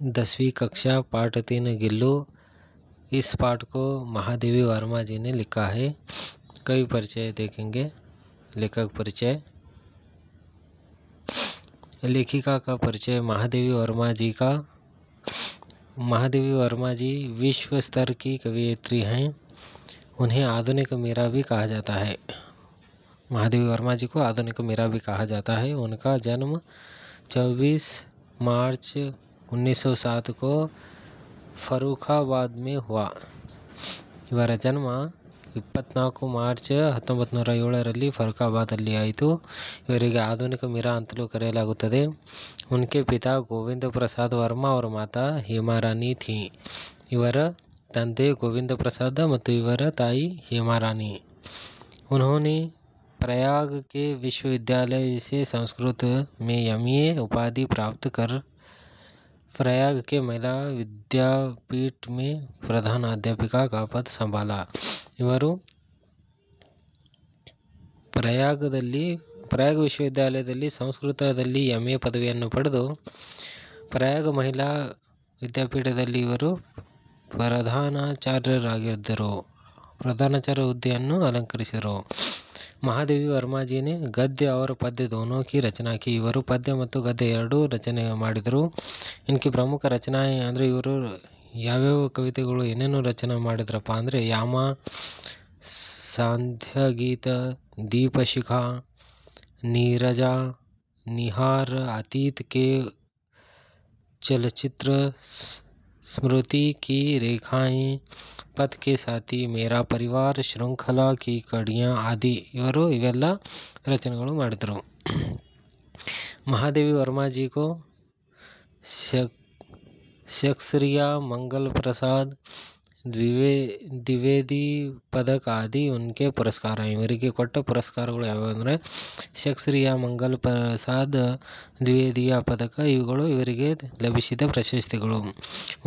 10वीं कक्षा पाठ 3 गिल्लू। इस पाठ को महादेवी वर्मा जी ने लिखा है। कवि परिचय देखेंगे। लेखक परिचय। लेखिका का परिचय महादेवी वर्मा जी का। महादेवी वर्मा जी विश्व स्तर की कवयित्री हैं। उन्हें आधुनिक मीरा भी कहा जाता है। महादेवी वर्मा जी को आधुनिक मीरा भी कहा जाता है। उनका जन्म 24 मार्च 1907 को ಫರೂಖಾಬಾದ್ में हुआ। ಇವರ ಜನ್ಮ 24 ಮಾರ್ಚ್ 1907ರಲ್ಲಿ ಫರೂಖಾಬಾದಲ್ಲಿ ಆಯಿತು। ಇವರಿಗೆ ಆಧುನಿಕ ಮೀರಾ ಅಂತಲೂ ಕರೆಯಲಾಗುತ್ತದೆ। उनके पिता गोविंद प्रसाद वर्मा और माता ಹೇಮಾರಾಣಿ थी। ಇವರ ತಂದೆ ಗೋವಿಂದ ಪ್ರಸಾದ ಮತ್ತು ಇವರ ತಾಯಿ ಹೇಮಾರಾಣಿ। उन्होंने प्रयाग के विश्वविद्यालय से संस्कृत में MA उपाधि प्राप्त कर प्रयाग के महिला विद्यापीठ में प्रधान अध्यापिका का पद संभाला। ಇವರು ಪ್ರಯಾಗ ವಿಶ್ವವಿದ್ಯಾಲಯದಲ್ಲಿ ಸಂಸ್ಕೃತದಲ್ಲಿ MA ಪದವಿಯನ್ನು ಪಡೆದು ಪ್ರಯಾಗ ಮಹಿಳಾ ವಿದ್ಯಾಪೀಠದಲ್ಲಿ ಇವರು ಪ್ರಧಾನಾಚಾರ್ಯ ಹುದ್ದೆಯನ್ನು ಅಲಂಕರಿಸಿದರು। महादेवी वर्मा जी ने गद्य और पद्य दोनों की रचना की। ಇವರು ಪದ್ಯ ಮತ್ತು ಗದ್ಯ ಎರಡೂ ರಚನೆ ಮಾಡಿದರು। ಇನ್ಕಿ ಪ್ರಮುಖ ರಚನಾಯೇ ಅಂದರೆ ಇವರು ಯಾವ್ಯಾವ ಕವಿತೆಗಳು ಏನೇನು ರಚನೆ ಮಾಡಿದ್ರಪ್ಪ ಅಂದರೆ ಯಾಮ, ಸಾಂಧ್ಯಗೀತ, ದೀಪಶಿಖಾ, ನೀರಜ, निहार, अतीत के चलचित्र, स्मृति की रेखाएं, पथ के साथी, मेरा परिवार, श्रृंखला की कड़ियाँ आदि ಇವರು ಇವೆಲ್ಲ ರಚನೆಗಳು ಮಾಡಿದರು। महादेवी वर्मा जी को शेक्सपियर, मंगल प्रसाद द्विवेदी पदक आदि उनके पुरस्कार हैं। ಇವರಿಗೆ ಕೊಟ್ಟ ಪುರಸ್ಕಾರಗಳು ಯಾವ್ಯಾವ ಅಂದರೆ ಶೇಕ್ಸ್ಪಿಯರ್, ಮಂಗಲ್ ಪ್ರಸಾದ್, ದ್ವಿವೇದಿಯ ಪದಕ ಇವುಗಳು ಇವರಿಗೆ ಲಭಿಸಿದ ಪ್ರಶಸ್ತಿಗಳು।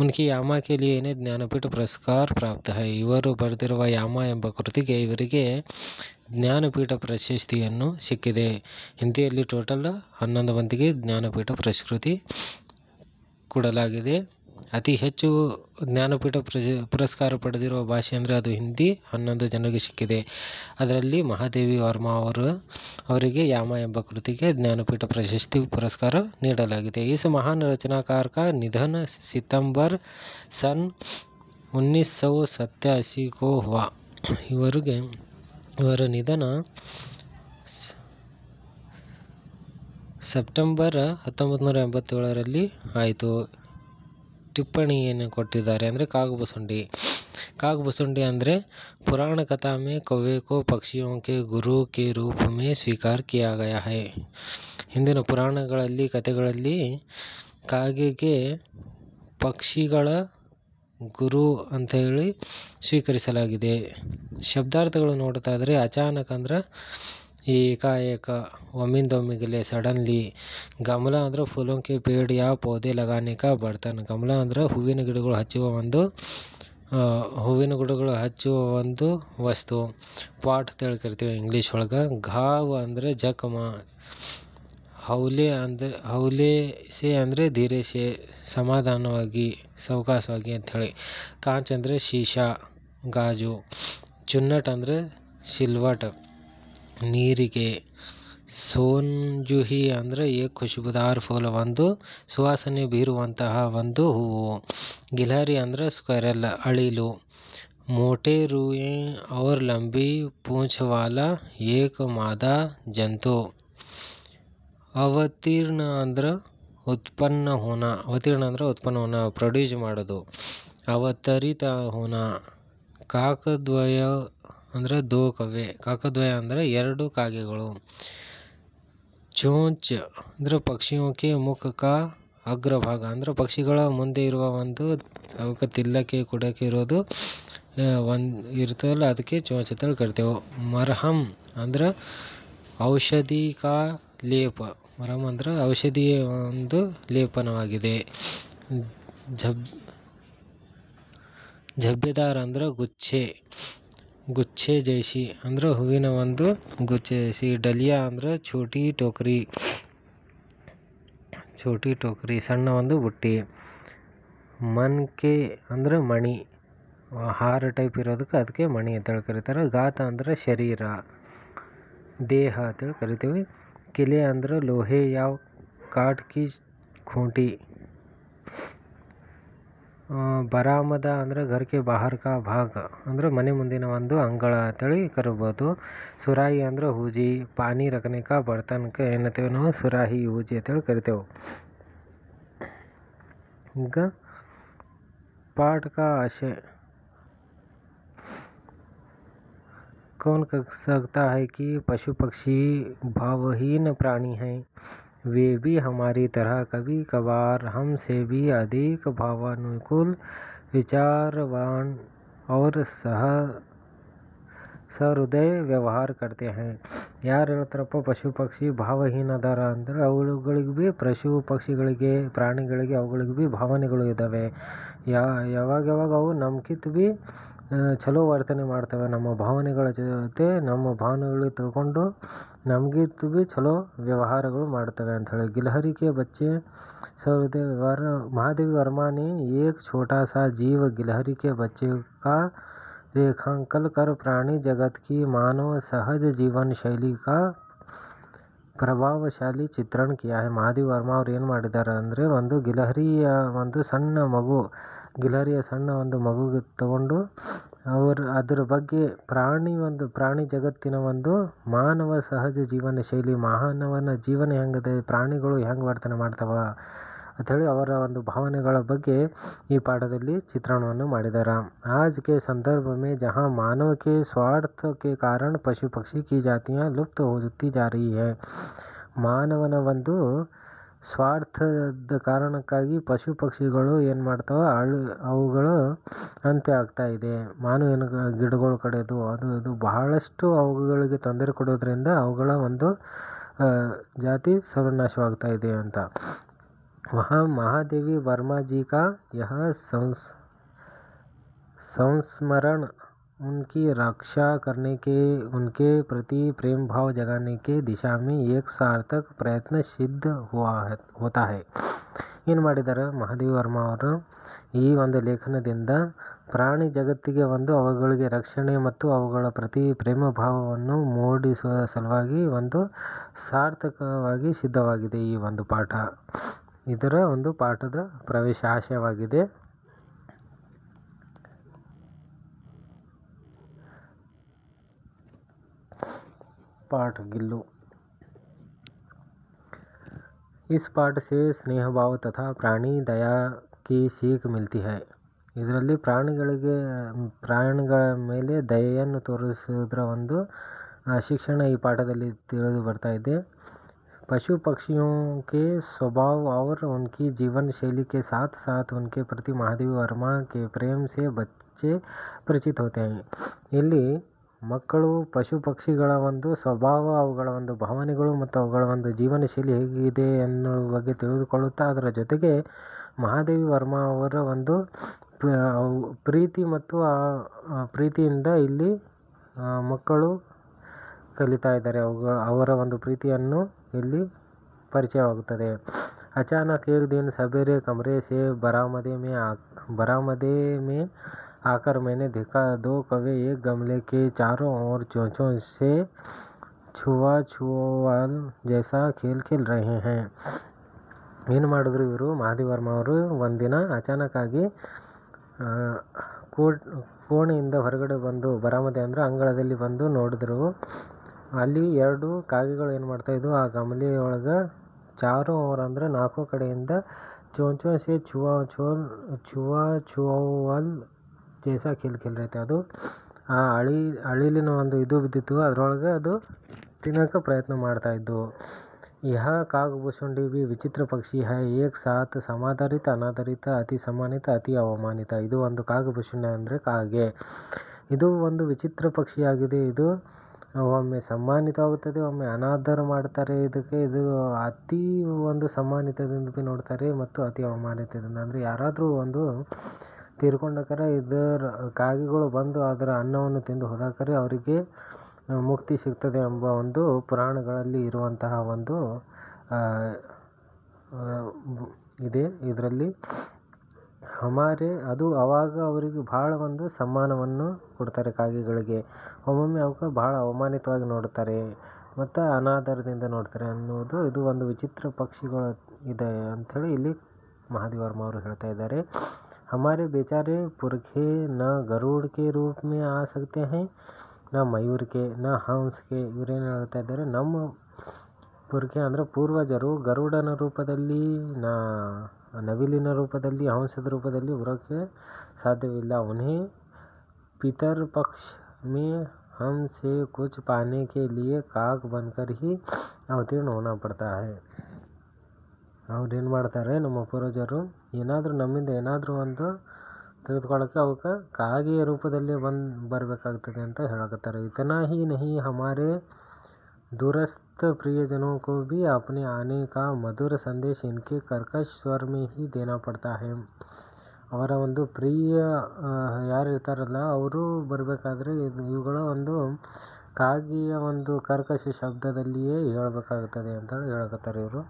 ಉನ್ಕಿ ಯಾಮ ಕೆ ಲಿಯೇ ಜ್ಞಾನಪೀಠ ಪುರಸ್ಕಾರ ಪ್ರಾಪ್ತ है। ಇವರು ಬರೆದಿರುವ ಯಾಮ ಎಂಬ ಕೃತಿಗೆ ಇವರಿಗೆ ಜ್ಞಾನಪೀಠ ಪ್ರಶಸ್ತಿಯನ್ನು ಸಿಕ್ಕಿದೆ। ಹಿಂದಿಯಲ್ಲಿ ಟೋಟಲ್ 11 ಮಂದಿಗೆ ಜ್ಞಾನಪೀಠ ಪ್ರಶಸ್ತಿ ಕೊಡಲಾಗಿದೆ। ಅತಿ ಹೆಚ್ಚು ಜ್ಞಾನಪೀಠ ಪುರಸ್ಕಾರ ಪಡೆದಿರುವ ಭಾಷೆ ಅಂದರೆ ಅದು ಹಿಂದಿ, 11 ಜನರಿಗೆ ಸಿಕ್ಕಿದೆ। ಅದರಲ್ಲಿ ಮಹಾದೇವಿ ವರ್ಮಾ ಅವರಿಗೆ ಯಾಮ ಎಂಬ ಕೃತಿಗೆ ಜ್ಞಾನಪೀಠ ಪ್ರಶಸ್ತಿ ಪುರಸ್ಕಾರ ನೀಡಲಾಗಿದೆ। इस महान रचनाकार का निधन सितंबर सन 1987 को हुआ। ಇವರ ನಿಧನ ಸೆಪ್ಟೆಂಬರ್ 1987ರಲ್ಲಿ ಆಯಿತು। ಟಿಪ್ಪಣಿಯನ್ನು ಕೊಟ್ಟಿದ್ದಾರೆ ಅಂದರೆ कागभूसुंडी ಅಂದರೆ पुराण कथा में कौवे को पक्षियों के गुरु के रूप में स्वीकार किया गया है। ಹಿಂದಿನ ಪುರಾಣಗಳಲ್ಲಿ ಕಥೆಗಳಲ್ಲಿ ಕಾಗೆಗೆ ಪಕ್ಷಿಗಳ ಗುರು ಅಂತ ಹೇಳಿ ಸ್ವೀಕರಿಸಲಾಗಿದೆ। ಶಬ್ದಾರ್ಥಗಳು ನೋಡ್ತಾ ಇದ್ರೆ ಅಚಾನಕ್ ಅಂದ್ರೆ ಏಕಾಏಕ, ಒಮ್ಮಿಂದೊಮ್ಮೆಗೆ, ಸಡನ್ಲಿ। ಗಮಲಾ ಅಂದ್ರೆ ಫೂಲೋं के पेड़ या पौधे लगाने का बर्तन। ಗಮಲಾ ಅಂದ್ರೆ ಹೂವಿನ ಗಿಡಗಳು ಹಚ್ಚುವ ಒಂದು ವಸ್ತು, ಪಾಟ್ ಅಂತ ಹೇಳಿ ಕರಿತೀವಿ ಇಂಗ್ಲೀಷ್ ಒಳಗೆ। ಘಾವ್ ಅಂದರೆ ಜಖಮ। ಹೌಲೆ ಸೆ ಅಂದರೆ ಧೀರೆ ಸೆ, ಸಮಾಧಾನವಾಗಿ, ಸಾವಕಾಶವಾಗಿ ಅಂಥೇಳಿ। ಕಾಂಚ್ ಅಂದರೆ ಶೀಶಾ, ಗಾಜು। ಚುನ್ನಟ್ ಅಂದರೆ ಸಿಲ್ವಟ್, ನೀರಿಗೆ। ಸೋನ್ಜುಹಿ ಅಂದರೆ ಖುಷಬುದಾರ್ ಫೂಲ್, ಒಂದು ಸುವಾಸನೆ ಬೀರುವಂತಹ ಒಂದು ಹೂವು। ಗಿಲ್ಹರಿ ಅಂದರೆ ಸ್ಕ್ವೆರಲ್, ಅಳಿಲು। मोटे रुएं और लंबी पूंछ वाला एक मादा जंतु। ಅವತೀರ್ಣ ಅಂದ್ರೆ ಉತ್ಪನ್ನ ಹೋನ, ಪ್ರೊಡ್ಯೂಸ್ ಮಾಡೋದು। ಅವತರಿತ ಹೋನ। ಕಾಕದ್ವಯ ಅಂದರೆ ದೋ ಕವ್ವೆ, ಕಾಕದ್ವಯ ಅಂದರೆ 2 ಕಾಗೆಗಳು। ಚೋಂಚ್ ಅಂದರೆ ಪಕ್ಷಿಯೋಕೆ ಮುಖ ಕಾ ಅಗ್ರಭಾಗ, ಅಂದರೆ ಪಕ್ಷಿಗಳ ಮುಂದೆ ಇರುವ ಒಂದು ಅವಕ್ಕೆ ತಿಲ್ಲಕ್ಕೆ ಕುಡಕ್ಕೆ ಇರೋದು ಇರ್ತದಲ್ಲ ಅದಕ್ಕೆ ಚೋಂಚ್ ಅಂತ ಕರಿತೇವೆ। ಮರ್ಹಮ್ ಅಂದ್ರೆ ಔಷಧಿ ಕಾ ಲೇಪ, ಮರಮ್ ಅಂದ್ರೆ ಔಷಧಿಯ ಒಂದು ಲೇಪನವಾಗಿದೆ। ಝಬ್ಬೆದಾರ್ ಅಂದ್ರೆ ಗುಚ್ಛೆ ಜೈಸಿ ಅಂದ್ರೆ ಹೂವಿನ ಒಂದು ಗುಚ್ಛೆ ಜೈಸಿ। ಡಲಿಯಾ ಅಂದ್ರೆ ಛೋಟಿ ಟೋಕರಿ, ಸಣ್ಣ ಒಂದು ಬುಟ್ಟಿ। ಮನ್ಕೆ ಅಂದರೆ ಮಣಿ, ಹಾರ ಟೈಪ್ ಇರೋದಕ್ಕೆ ಅದಕ್ಕೆ ಮಣಿ ಅಂತೇಳಿ ಕರೀತಾರೆ. ಗಾತ ಅಂದರೆ ಶರೀರ, ದೇಹ ಅಂತೇಳಿ ಕರಿತೀವಿ. ಕಿಲೆ ಅಂದರೆ ಲೋಹೆ ಯಾವ ಕಾಟ್ ಕಿ ಖೂಂಟಿ. ಬರಾಮದ ಅಂದರೆ ಘರ್ಕೆ ಬಾಹರ್ ಕಾ ಭಾಗ ಅಂದರೆ ಮನೆ ಮುಂದಿನ ಒಂದು ಅಂಗಳ ಅಂತೇಳಿ ಕರಿಬೋದು. ಸುರಾಯಿ ಅಂದರೆ ಹೂಜಿ, ಪಾನಿ ರಖನೆ ಕಾ ಬರ್ತನ್ಕ ಏನಂತೇವೆ ನಾವು ಸುರಾಹಿ ಹೂಜಿ ಅಂತೇಳಿ ಕರಿತೇವೆ. ಈಗ पाठ का आशय, कौन कह सकता है कि पशु पक्षी भावहीन प्राणी हैं? वे भी हमारी तरह कभी कभार हमसे भी अधिक भावानुकूल, विचारवान और सहृदय ವ್ಯವಹಾರ करते हैं. ಯಾರು ಹೇಳ್ತಾರಪ್ಪ ಪಶು ಪಕ್ಷಿ ಭಾವಹೀನ ಅದಾರ ಅಂದರೆ ಅವುಗಳಿಗೆ ಭೀ ಪಶು ಪಕ್ಷಿಗಳಿಗೆ ಪ್ರಾಣಿಗಳಿಗೆ ಅವುಗಳಿಗೆ ಭೀ ಭಾವನೆಗಳು ಇದ್ದಾವೆ. ಯಾವಾಗ ಅವು ನಮ್ಕಿಂತ ಭೀ ಚಲೋ ವರ್ತನೆ ಮಾಡ್ತವೆ. ನಮ್ಮ ಭಾವನೆಗಳ ಜೊತೆ ನಮ್ಮ ಭಾವನೆಗಳಿಗೆ ತಿಳ್ಕೊಂಡು ನಮಗಿಂತ ಭೀ ಚಲೋ ವ್ಯವಹಾರಗಳು ಮಾಡ್ತವೆ ಅಂಥೇಳಿ. गिलहरी के बच्चे सहृदय व्यवहार. महादेवी वर्मा ने एक छोटा सा जीव गिलहरी के बच्चे का रेखांकन कर प्राणी जगत की मानव सहज जीवन शैली का ಪ್ರಭಾವಶಾಲಿ ಚಿತ್ರಣ ಕಿಯಾ ಹೈ. ಮಹಾದೇವಿ ವರ್ಮಾ ಅವ್ರು ಏನು ಮಾಡಿದ್ದಾರೆ ಅಂದರೆ ಒಂದು ಗಿಲಹರಿಯ ಒಂದು ಸಣ್ಣ ಮಗು, ಗಿಲಹರಿಯ ಸಣ್ಣ ಒಂದು ಮಗುಗೆ ತಗೊಂಡು ಅದರ ಬಗ್ಗೆ ಪ್ರಾಣಿ ಜಗತ್ತಿನ ಒಂದು ಮಾನವ ಸಹಜ ಜೀವನ ಶೈಲಿ, ಮಾನವನ ಜೀವನ ಹೆಂಗಿದೆ, ಪ್ರಾಣಿಗಳು ಹೆಂಗೆ ವರ್ತನೆ ಮಾಡ್ತಾವ ಅಂಥೇಳಿ ಅವರ ಒಂದು ಭಾವನೆಗಳ ಬಗ್ಗೆ ಈ ಪಾಠದಲ್ಲಿ ಚಿತ್ರಣವನ್ನು ಮಾಡಿದ್ದಾರೆ. आज के संदर्भ में जहाँ मानव के स्वार्थ के कारण पशु पक्षी की जातियाँ लुप्त होती जा रही है. ಮಾನವನ ಒಂದು ಸ್ವಾರ್ಥದ ಕಾರಣಕ್ಕಾಗಿ ಪಶು ಪಕ್ಷಿಗಳು ಏನು ಮಾಡ್ತಾವೆ, ಅವುಗಳು ಅಂತ್ಯ ಆಗ್ತಾ ಇದೆ. ಮಾನವನ ಗಿಡಗಳ ಕಡೆದು ಅದು ಬಹಳಷ್ಟು ಅವುಗಳಿಗೆ ತೊಂದರೆ ಕೊಡೋದ್ರಿಂದ ಅವುಗಳ ಒಂದು ಜಾತಿ ಸರ್ವನಾಶವಾಗ್ತಾ ಇದೆ ಅಂತ. वहाँ महादेवी वर्मा जी का यह संस्मरण उनकी रक्षा करने के, उनके प्रति प्रेम भाव जगाने के दिशा में एक सार्थक प्रयत्न सिद्ध होता है. ಏನು ಮಾಡಿದ್ದಾರೆ ಮಹಾದೇವಿ ವರ್ಮಾ ಅವರು ಈ ಒಂದು ಲೇಖನದಿಂದ ಪ್ರಾಣಿ ಜಗತ್ತಿಗೆ ಒಂದು ಅವುಗಳಿಗೆ ರಕ್ಷಣೆ ಮತ್ತು ಅವುಗಳ ಪ್ರತಿ ಪ್ರೇಮ ಭಾವವನ್ನು ಮೂಡಿಸುವ ಸಲುವಾಗಿ ಒಂದು ಸಾರ್ಥಕವಾಗಿ ಸಿದ್ಧವಾಗಿದೆ ಈ ಒಂದು ಪಾಠ. ಇದರ ಒಂದು ಪಾಠದ ಪ್ರವೇಶ ಆಶಯವಾಗಿದೆ. पाठ गिल्लू. इस पाठ से स्नेह भाव तथा प्राणी दया की सीख मिलती है. ಇದರಲ್ಲಿ ಪ್ರಾಣಿಗಳ ಮೇಲೆ ದಯೆಯನ್ನು ತೋರಿಸುವುದರ ಒಂದು ಶಿಕ್ಷಣ ಈ ಪಾಠದಲ್ಲಿ ತಿಳಿದು ಬರ್ತಾ ಇದೆ. पशु पक्षियों के स्वभाव और उनकी जीवन शैली के साथ साथ उनके प्रति महादेवी वर्मा के प्रेम से बच्चे परिचित होते हैं. ಇಲ್ಲಿ ಮಕ್ಕಳು ಪಶು ಪಕ್ಷಿಗಳ ಒಂದು ಸ್ವಭಾವ, ಅವುಗಳ ಒಂದು ಭಾವನೆಗಳು ಮತ್ತು ಅವುಗಳ ಒಂದು ಜೀವನ ಶೈಲಿ ಹೇಗಿದೆ ಎನ್ನುವ ಬಗ್ಗೆ ತಿಳಿದುಕೊಳ್ಳುತ್ತಾ ಅದರ ಜೊತೆಗೆ ಮಹಾದೇವಿ ವರ್ಮಾ ಅವರ ಒಂದು ಪ್ರೀತಿ ಮತ್ತು ಆ ಪ್ರೀತಿಯಿಂದ ಇಲ್ಲಿ ಮಕ್ಕಳು ಕಲಿತಾ ಇದ್ದಾರೆ. ಅವರ ಒಂದು ಪ್ರೀತಿಯನ್ನು ಇಲ್ಲಿ ಪರಿಚಯವಾಗುತ್ತದೆ. अचानक एक दिन सवेरे कमरे से बरामदे में आकर मैंने देखा 2 कौवे एक गमले के चारों ओर चोंचों से छुआछुआल जैसा खेल रहे हैं. ಏನು ಮಾಡಿದ್ರು ಇವರು ಮಹಾದೇವಿ ವರ್ಮಾ ಅವರು ಒಂದಿನ ಅಚಾನಕ್ ಆಗಿ ಕೋಣೆಯಿಂದ ಹೊರಗಡೆ ಬಂದು, ಬರಾಮದೆ ಅಂದರೆ ಅಂಗಳದಲ್ಲಿ ಬಂದು ನೋಡಿದ್ರು. ಅಲ್ಲಿ 2 ಕಾಗೆಗಳು ಏನು ಮಾಡ್ತಾಯಿದ್ವು, ಆ ಗಮಲೆಯೊಳಗೆ ಚಾರೋ ಓರ್ ಅಂದರೆ 4 ಕಡೆಯಿಂದ ಚೋಂಚೋ ಸೆ छुआछुआल ಜೈಸಾ ಖೇಲ್ ರೈತೆ. ಅದು ಆ ಅಳಿಲಿನ ಒಂದು ಇದು ಬಿದ್ದಿತ್ತು, ಅದರೊಳಗೆ ಅದು ತಿನ್ನೋಕ್ಕೆ ಪ್ರಯತ್ನ ಮಾಡ್ತಾಯಿದ್ವು. यह कागभूषुंडी भी विचित्र पक्षी है, एक साथ समाधारित, अनाಧಾರಿತ, ಅತಿ ಸಮ್ಮಾನಿತ, ಅತಿ ಅವಮಾನಿತ. ಇದು ಒಂದು ಕಾಗಭೂಷುಂಡಿ ಅಂದರೆ ಕಾಗೆ. ಇದು ಒಂದು ವಿಚಿತ್ರ ಪಕ್ಷಿಯಾಗಿದೆ. ಇದು ಒಮ್ಮೆ ಸಮ್ಮಾನಿತವಾಗುತ್ತದೆ, ಒಮ್ಮೆ ಅನಾದರ ಮಾಡ್ತಾರೆ ಇದಕ್ಕೆ. ಇದು ಅತಿ ಒಂದು ಸಮ್ಮಾನಿತದಿಂದ ಭೀ ನೋಡ್ತಾರೆ ಮತ್ತು ಅತಿ ಅವಮಾನಿತದಿಂದ. ಅಂದರೆ ಯಾರಾದರೂ ಒಂದು ತೀರ್ಕೊಂಡಾಕರೆ ಇದರ ಕಾಗೆಗಳು ಬಂದು ಅದರ ಅನ್ನವನ್ನು ತಿಂದು ಹೋದಾಕರೆ ಅವರಿಗೆ ಮುಕ್ತಿ ಸಿಗ್ತದೆ ಎಂಬ ಒಂದು ಪುರಾಣಗಳಲ್ಲಿ ಇರುವಂತಹ ಒಂದು ಇದೆ. ಇದರಲ್ಲಿ ಅದು ಅವಾಗ ಅವರಿಗೆ ಭಾಳ ಒಂದು ಸಮ್ಮಾನವನ್ನು ಕೊಡ್ತಾರೆ ಕಾಗೆಗಳಿಗೆ. ಒಮ್ಮೊಮ್ಮೆ ಅವಕ್ಕೆ ಭಾಳ ಅವಮಾನಿತವಾಗಿ ನೋಡುತ್ತಾರೆ ಮತ್ತು ಅನಾದರದಿಂದ ನೋಡ್ತಾರೆ ಅನ್ನೋದು ಇದು ಒಂದು ವಿಚಿತ್ರ ಪಕ್ಷಿಗಳು ಇದೆ ಅಂಥೇಳಿ ಇಲ್ಲಿ ಮಹಾದೇವ ವರ್ಮ ಅವರು ಹೇಳ್ತಾ ಇದ್ದಾರೆ. ಹಮಾರೆ ಬೇಚಾರೆ ಪುರಖೆ ನ ಗರುಡ್ ಕೆ ರೂಪ್ ಮೇ ಆ ಸಕ್ತೆ ಹೈ ನ ಮಯೂರ್ ಕೆ ನ ಹಂಸ್ ಕೆ. ಇವರೇನು ಹೇಳ್ತಾ ಇದ್ದಾರೆ, ನಮ್ಮ ಪುರಖೆ ಅಂದರೆ ಪೂರ್ವಜರು ಗರುಡನ ರೂಪದಲ್ಲಿ, ನವಿಲಿನ ರೂಪದಲ್ಲಿ, ಹಂಸದ ರೂಪದಲ್ಲಿ ಬರೋಕ್ಕೆ ಸಾಧ್ಯವಿಲ್ಲ. ಉನ್ಹೇ ಪಿತರ್ ಪಕ್ಷ ಮೇ हमसे कुछ पाने के लिए काग बनकर ही ಅವತೀರ್ಣ ಹೋना पड़ता है. ಅವ್ರು ಏನು ಮಾಡ್ತಾರೆ, ನಮ್ಮ ಪೂರ್ವಜರು ಏನಾದರೂ ನಮ್ಮಿಂದ ಏನಾದರೂ ಒಂದು ತೆಗೆದುಕೊಳ್ಳೋಕ್ಕೆ ಅವಕ್ಕೆ ಕಾಗೆಯ ರೂಪದಲ್ಲೇ ಬರಬೇಕಾಗ್ತದೆ ಅಂತ ಹೇಳಕತ್ತಾರೆ. ಇತನಾ ಹಿ ನಹಿ ಹಮಾರೆ दूरस्थ प्रियजनों को भी अपने आने का मधुर संदेश इनके कर्कश स्वर में ही देना पड़ता है. ಅವರ ಒಂದು ಪ್ರಿಯ ಯಾರು ಇರ್ತಾರಲ್ಲ ಅವರು ಬರಬೇಕಾದ್ರೆ ಇವುಗಳ ಒಂದು ಕಾಗೆಯ ಒಂದು ಕರ್ಕಶ ಶಬ್ದದಲ್ಲಿಯೇ ಹೇಳಬೇಕಾಗುತ್ತದೆ ಅಂತೇಳಿ ಹೇಳಕತ್ತಾರೆ ಇವರು.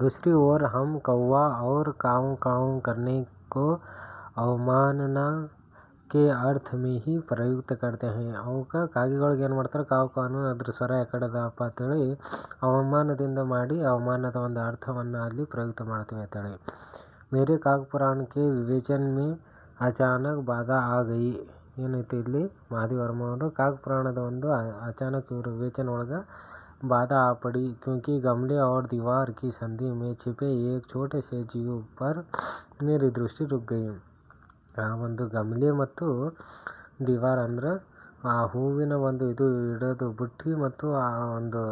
दूसरी ओर हम कौवा और काऊ काऊ करने को अवमानना ಕೆ ಅರ್ಥ ಮೇ ಹಿ ಪ್ರಯುಕ್ತ ಕರ್ತೆ ಹೈ. ಅವಕ್ಕೆ ಕಾಗೆಗಳಿಗೆ ಏನು ಮಾಡ್ತಾರೆ, ಕಾವು ಕಾನು ಅದ್ರ ಸ್ವರ ಯಾಕಡೆದಪ್ಪ ಅಂತೇಳಿ ಅವಮಾನದಿಂದ ಮಾಡಿ ಅವಮಾನದ ಒಂದು ಅರ್ಥವನ್ನು ಅಲ್ಲಿ ಪ್ರಯುಕ್ತ ಮಾಡ್ತೀವಿ ಅಂತೇಳಿ. ಮೇರೆ ಕಾಗ್ ಪುರಾಣ ಕೆ ವಿವೇಚನ್ ಮೇ ಅಚಾನಕ್ ಬಾಧಾ ಆ ಗಯಿ. ಏನೈತಿ ಇಲ್ಲಿ ಮಹಾದೇವ ವರ್ಮ ಅವರು ಕಾಗ್ ಪುರಾಣದ ಒಂದು ಅಚಾನಕ್ ಇವರು ವಿವೇಚನೆ ಒಳಗೆ बाधा आ पड़ी क्योंकि गमले और दीवार की संधि में छिपे एक छोटे से जीव पर मेरी दृष्टि रुक गई. ಆ ಒಂದು ಗಮಲೆ ಮತ್ತು ದಿವಾರ್ ಅಂದ್ರೆ ಆ ಹೂವಿನ ಒಂದು ಇದು ಇಡೋದು ಬುಟ್ಟಿ ಮತ್ತು ಆ ಒಂದು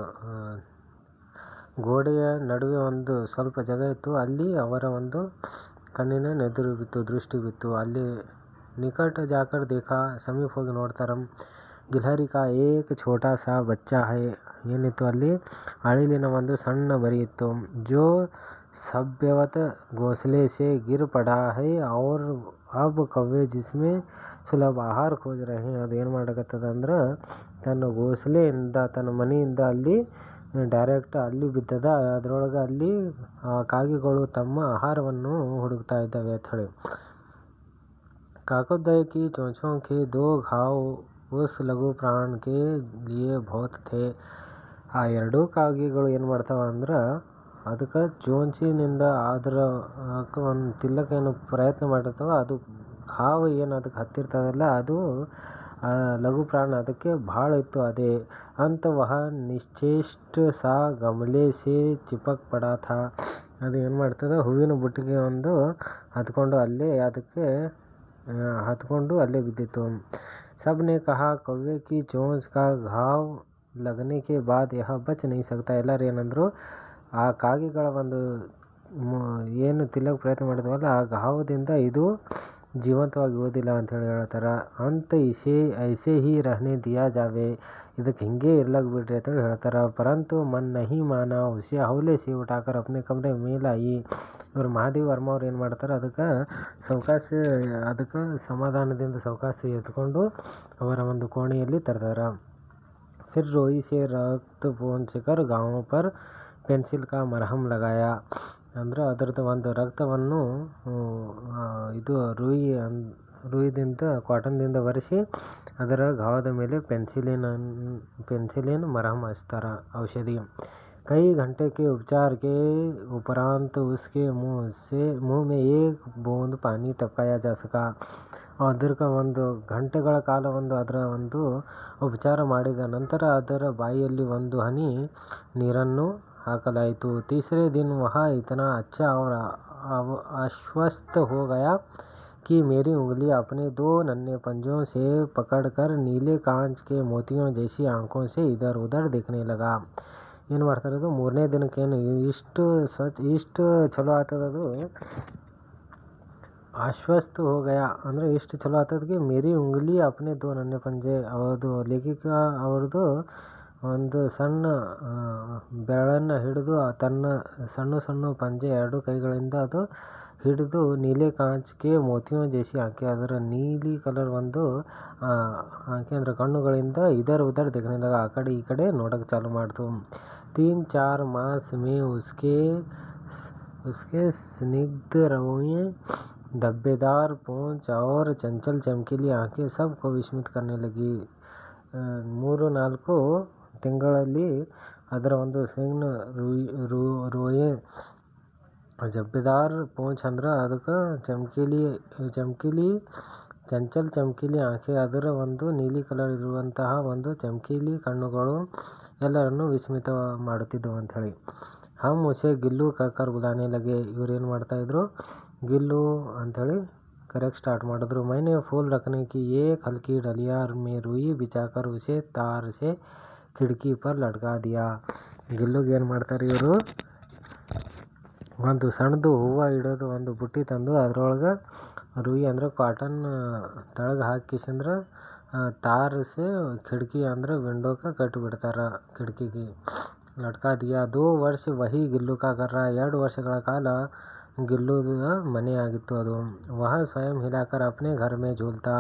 ಗೋಡೆಯ ನಡುವೆ ಒಂದು ಸ್ವಲ್ಪ ಜಾಗ ಇತ್ತು. ಅಲ್ಲಿ ಅವರ ಒಂದು ಕಣ್ಣಿನ ನೆದುರು ಬಿತ್ತು, ದೃಷ್ಟಿ ಬಿತ್ತು. ಅಲ್ಲಿ ನಿಕಟ ಜಾಕರ್ ದೇಖಾ, ಸಮೀಪ ಹೋಗಿ ನೋಡ್ತಾರ. ಗಿಲ್ಹರಿ ಕಾ ಏಕ್ ಛೋಟಾ ಸಾ ಬಚ್ಚಾ ಹೈ. ಏನಿತ್ತು ಅಲ್ಲಿ ಅಳಿಲಿನ ಒಂದು ಸಣ್ಣ ಮರಿ ಇತ್ತು. ಜೋ ಸಭ್ಯವತ್ ಘೋಸಲೆ ಸೆ ಗಿರ್ ಪಡಾ ಹೈ और अब कौवे जिसमें ಸುಲಭ ಆಹಾರ ಖೋಜ್ ರಹೆ. ಅದು ಏನು ಮಾಡಕತ್ತದ ಅಂದ್ರೆ ತನ್ನ ಘೋಸಲೆಯಿಂದ ತನ್ನ ಮನೆಯಿಂದ ಅಲ್ಲಿ ಡೈರೆಕ್ಟ್ ಅಲ್ಲಿ ಬಿದ್ದದ. ಅದರೊಳಗೆ ಅಲ್ಲಿ ಕಾಗೆಗಳು ತಮ್ಮ ಆಹಾರವನ್ನು ಹುಡುಕ್ತಾ ಇದ್ದಾವೆ ಅಂತ ಹೇಳಿ. काकोद्दय की चोंचों के 2 घाव उस लघु प्राण के लिए बहुत थे. ಆ ಎರಡೂ ಕಾಗೆಗಳು ಏನು ಮಾಡ್ತಾವ ಅಂದ್ರೆ ಅದಕ್ಕೆ ಚೋಂಚಿನಿಂದ ಅದರ ಒಂದು ತಿಲ್ಲಕ್ಕೆ ಏನು ಪ್ರಯತ್ನ ಮಾಡಿರ್ತಾವ, ಅದು ಹಾವು ಏನು ಅದಕ್ಕೆ ಹತ್ತಿರ್ತದಲ್ಲ ಅದು ಲಘು ಪ್ರಾಣ ಅದಕ್ಕೆ ಭಾಳ ಇತ್ತು. ಅದೇ ಅಂತ ವಹ ನಿಶ್ಚೇಷ್ಟ ಸಾ ಗಮಲೆ ಸೇ ಚಿಪಕ್ ಪಡಾ ಥಾ. ಅದು ಏನು ಮಾಡ್ತದೆ, ಹೂವಿನ ಬುಟ್ಟಿಗೆ ಒಂದು ಹತ್ಕೊಂಡು ಅಲ್ಲೇ ಬಿದ್ದಿತ್ತು. सबने कहा कौवे की चोंच का घाव लगने के बाद यह बच नहीं सकता. ಎಲ್ಲರೂ ಏನಂದ್ರು, ಆ ಕಾಗೆಗಳ ಒಂದು ಏನು ತಿಲ್ಲಕ್ಕೆ ಪ್ರಯತ್ನ ಮಾಡಿದ್ವಲ್ಲ ಆ ಘಾವದಿಂದ ಇದು ಜೀವಂತವಾಗಿ ಉಳಿದಿಲ್ಲ ಅಂಥೇಳಿ ಹೇಳ್ತಾರೆ. ಅಂತ ಐಸೆ ಹಿ ರಹನೆ ದಿಯಾ ಜಾವೆ. ಇದಕ್ಕೆ ಹಿಂಗೆ ಇರ್ಲಕ್ಕೆ ಬಿಡ್ರಿ ಅಂತೇಳಿ ಹೇಳ್ತಾರೆ. ಪರಂತು ಮನ್ ನಹಿ ಮಾನ ಉಸೆ ಹೌಲೆ ಸೆ ಉಠಾಕರ್ ಅಪ್ನೆ ಕಮರೆ ಮೇಲಾಯಿ. ಇವರು ಮಹಾದೇವ ವರ್ಮ ಅವ್ರು ಏನು ಮಾಡ್ತಾರೆ, ಅದಕ್ಕೆ ಸಮಾಧಾನದಿಂದ ಸಾವಕಾಶ ಎತ್ಕೊಂಡು ಅವರ ಒಂದು ಕೋಣೆಯಲ್ಲಿ ತರ್ತಾರೆ. ಫಿರ್ ರೋಯಿ ಸೆ ರಕ್ತ ಪೋಂಛಕರ್ ಗಾಂವ್ ಪರ್ ಪೆನ್ಸಿಲ್ ಕಾ ಮರಹಮ್ ಲಗಾಯ. ಅಂದ್ರೆ ಅದರದ್ದು ಒಂದು ರಕ್ತವನ್ನು ಇದು ರೂಯಿದಿಂದ ಕಾಟನ್ದಿಂದ ಒರೆಸಿ ಅದರ ಘಾವದ ಮೇಲೆ ಪೆನ್ಸಿಲಿನ್ ಮರಹಮ್ ಹಚ್ತಾರೆ, ಔಷಧಿ. कई घंटे के उपचार के उपरांत उसके मुंह में एक बूंद पानी टपकाया जा सका. ದೀರ್ಘ ಒಂದು ಗಂಟೆಗಳ ಕಾಲ ಅದರ ಒಂದು ಉಪಚಾರ ಮಾಡಿದ ನಂತರ ಅದರ ಬಾಯಿಯಲ್ಲಿ ಒಂದು ಹನಿ ನೀರನ್ನು ಹಾಕಲಾಯಿತು. तीसरे दिन वह इतना अच्छा और आश्वस्त हो गया कि मेरी उंगली अपने 2 नन्हे पंजों से पकड़कर नीले कांच के मोतियों जैसी आंखों से इधर उधर देखने लगा. ಏನು ಮಾಡ್ತಾರೆ, ಅದು 3ನೇ ದಿನಕ್ಕೇನು ಇಷ್ಟು ಚಲೋ ಆಗ್ತದದು. ಆಶ್ವಸ್ತ ಹೋಗಯ ಅಂದರೆ ಇಷ್ಟು ಚಲೋ ಆಗ್ತದಕ್ಕೆ ಮೇರಿ ಉಂಗ್ಲಿ ಅಪ್ನೆ 2 ನನ್ನೆ ಪಂಜೆ. ಅವರದು ಲೇಖಕ ಅವ್ರದ್ದು ಒಂದು ಸಣ್ಣ ಬೆರಳನ್ನು ಹಿಡಿದು ತನ್ನ ಸಣ್ಣ ಪಂಜೆ 2 ಕೈಗಳಿಂದ ಅದು ಹಿಡಿದು ನೀಲೆ ಕಾಂಚ್ಗೆ ಮೋತಿಯೋ ಜೇಸಿ ಆಕೆ ಅದರ ನೀಲಿ ಕಲರ್ ಒಂದು ಆಕೆ ಅಂದರೆ ಕಣ್ಣುಗಳಿಂದ ಇದರ ಉದರ್ देखने ಆ ಕಡೆ ಈ ಕಡೆ ನೋಡೋಕ್ಕೆ ಚಾಲು ಮಾಡ್ತು. 3-4 मास में उसके स्निग्ध रोएं, धब्बेदार पूंछ और चंचल चमकीली आंखें सबको विस्मित करने लगी. 3-4 ತಿಂಗಳಲ್ಲಿ ಅದರ ಒಂದು ಸಿಂಗ್ನ ರೋಯೆ ಜಬ್ಬೇದಾರ್ ಪೂಂಚ್ ಅಂದ್ರೆ ಅದಕ್ಕೆ ಚಮಕೀಲಿ ಚಂಚಲ್ ಚಮಕೀಲಿ ಆಂಖೆ, ಅದರ ಒಂದು ನೀಲಿ ಕಲರ್ ಇರುವಂತಹ ಒಂದು ಚಮಕೀಲಿ ಕಣ್ಣುಗಳು ಎಲ್ಲರನ್ನು ವಿಸ್ಮಿತ ಮಾಡುತ್ತಿದ್ದವು ಅಂಥೇಳಿ. ಹಮ್ ಉಸೆ ಗಿಲ್ಲು ಕಕ್ಕರ್ ಬುಲಾನೆ ಲಗೆ. ಇವ್ರೇನು ಮಾಡ್ತಾಯಿದ್ರು, ಗಿಲ್ಲು ಅಂಥೇಳಿ ಕರೆಕ್ಟ್ ಸ್ಟಾರ್ಟ್ ಮಾಡಿದ್ರು. ಮೈನೆ ಫೂಲ್ ರಖನೆ ಕಿ ಏಕ್ ಹಲ್ಕಿ ಡಲಿಯಾ ಮೇ ರೂಯಿ ಬಿಚಾಕರ್ ಉಸೆ ತಾರ್ ಸೆ ಖಿಡ್ಕಿ ಪರ್ ಲಟ್ಕಾ ದಿಯಾ. ಗಿಲ್ಲುಗೆ ಏನು ಮಾಡ್ತಾರೆ ಇವರು, ಒಂದು ಸಣ್ಣದು ಹೂವು ಇಡೋದು ಒಂದು ಬುಟ್ಟಿ ತಂದು ಅದ್ರೊಳಗೆ ರೂಯಿ ಅಂದ್ರೆ ಕಾಟನ್ ತೆಳಗೆ ಹಾಕಿಸಂದ್ರೆ ತಾರಸೆ ಖಿಡ್ಕಿ ಅಂದ್ರೆ ವಿಂಡೋಕ್ಕೆ ಕಟ್ಟಿಬಿಡ್ತಾರೆ, ಖಿಡ್ಕಿಗೆ ಲಟ್ಕಾ ದಿಯಾ. 2 ವರ್ಷ ವಹಿ ಗಿಲ್ಲು ಕಾ ಕರ್ರ. 2 ವರ್ಷಗಳ ಕಾಲ ಗಿಲ್ಲುದ ಮನೆ ಆಗಿತ್ತು ಅದು. ವಹ ಸ್ವಯಂ ಹಿಲಾಕರ್ ಅಪ್ನೆ ಘರ್ ಮೇ ಝೂಲ್ತಾ.